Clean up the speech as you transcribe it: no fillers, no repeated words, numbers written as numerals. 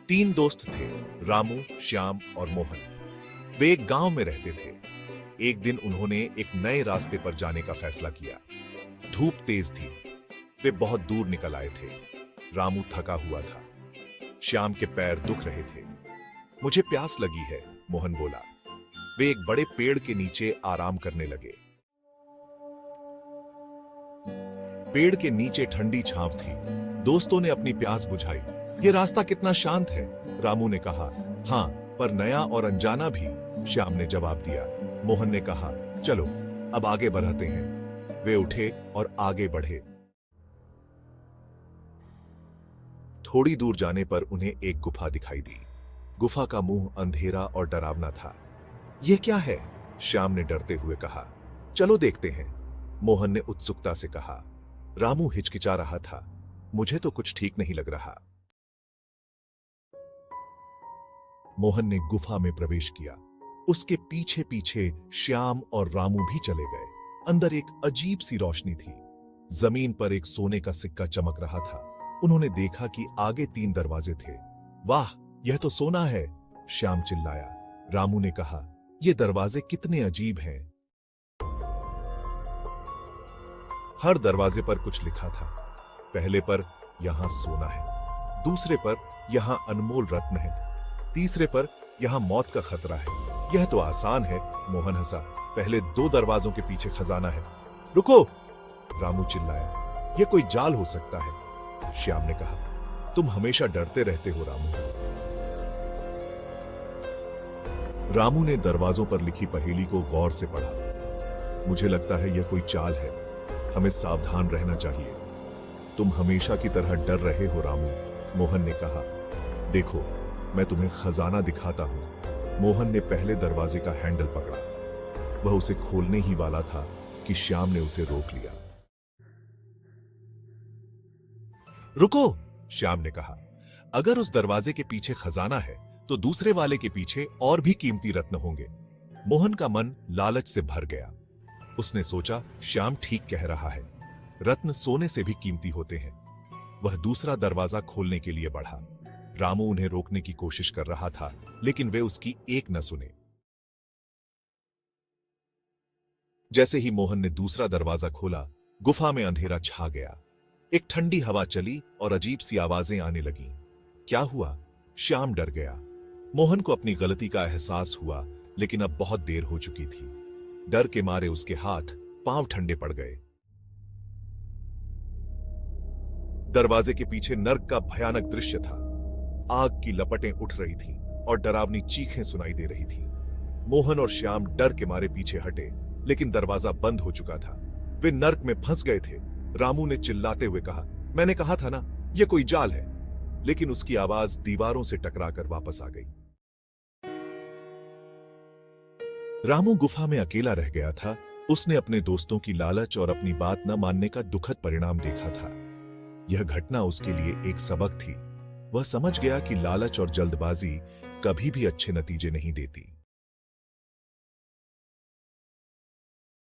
तीन दोस्त थे, रामू, श्याम और मोहन। वे एक गांव में रहते थे। एक दिन उन्होंने एक नए रास्ते पर जाने का फैसला किया। धूप तेज थी। वे बहुत दूर निकल आए थे। रामू थका हुआ था। श्याम के पैर दुख रहे थे। मुझे प्यास लगी है, मोहन बोला। वे एक बड़े पेड़ के नीचे आराम करने लगे। पेड़ के नीचे ठंडी छांव थी। दोस्तों ने अपनी प्यास बुझाई। यह रास्ता कितना शांत है, रामू ने कहा। हाँ, पर नया और अनजाना भी, श्याम ने जवाब दिया। मोहन ने कहा, चलो अब आगे बढ़ते हैं। वे उठे और आगे बढ़े। थोड़ी दूर जाने पर उन्हें एक गुफा दिखाई दी। गुफा का मुंह अंधेरा और डरावना था। यह क्या है? श्याम ने डरते हुए कहा। चलो देखते हैं, मोहन ने उत्सुकता से कहा। रामू हिचकिचा रहा था। मुझे तो कुछ ठीक नहीं लग रहा। मोहन ने गुफा में प्रवेश किया। उसके पीछे पीछे श्याम और रामू भी चले गए। अंदर एक अजीब सी रोशनी थी। जमीन पर एक सोने का सिक्का चमक रहा था। उन्होंने देखा कि आगे 3 दरवाजे थे। वाह, यह तो सोना है, श्याम चिल्लाया। रामू ने कहा, ये दरवाजे कितने अजीब हैं। हर दरवाजे पर कुछ लिखा था। पहले पर यहां सोना है, दूसरे पर यहां अनमोल रत्न है, तीसरे पर यहां मौत का खतरा है। यह तो आसान है, मोहन हंसा। पहले 2 दरवाजों के पीछे खजाना है। रुको, रामू चिल्लाया। यह कोई जाल हो सकता है, श्याम ने कहा। तुम हमेशा डरते रहते हो, रामू। रामू ने दरवाजों पर लिखी पहेली को गौर से पढ़ा। मुझे लगता है यह कोई चाल है। हमें सावधान रहना चाहिए। तुम हमेशा की तरह डर रहे हो, रामू, मोहन ने कहा। देखो, मैं तुम्हें खजाना दिखाता हूं। मोहन ने पहले दरवाजे का हैंडल पकड़ा। वह उसे खोलने ही वाला था कि श्याम ने उसे रोक लिया। रुको, श्याम ने कहा। अगर उस दरवाजे के पीछे खजाना है तो दूसरे वाले के पीछे और भी कीमती रत्न होंगे। मोहन का मन लालच से भर गया। उसने सोचा, श्याम ठीक कह रहा है। रत्न सोने से भी कीमती होते हैं। वह दूसरा दरवाजा खोलने के लिए बढ़ा। रामू उन्हें रोकने की कोशिश कर रहा था, लेकिन वे उसकी एक न सुने। जैसे ही मोहन ने दूसरा दरवाजा खोला, गुफा में अंधेरा छा गया। एक ठंडी हवा चली और अजीब सी आवाजें आने लगीं। क्या हुआ? श्याम डर गया। मोहन को अपनी गलती का एहसास हुआ, लेकिन अब बहुत देर हो चुकी थी। डर के मारे उसके हाथ पांव ठंडे पड़ गए। दरवाजे के पीछे नर्क का भयानक दृश्य था। आग की लपटें उठ रही थीं और डरावनी चीखें सुनाई दे रही थीं। मोहन और श्याम डर के मारे पीछे हटे, लेकिन दरवाजा बंद हो चुका था। वे नर्क में फंस गए थे। रामू ने चिल्लाते हुए कहा, मैंने कहा था ना, यह कोई जाल है। लेकिन उसकी आवाज दीवारों से टकराकर वापस आ गई। रामू गुफा में अकेला रह गया था। उसने अपने दोस्तों की लालच और अपनी बात न मानने का दुखद परिणाम देखा था। यह घटना उसके लिए एक सबक थी। वह समझ गया कि लालच और जल्दबाजी कभी भी अच्छे नतीजे नहीं देती।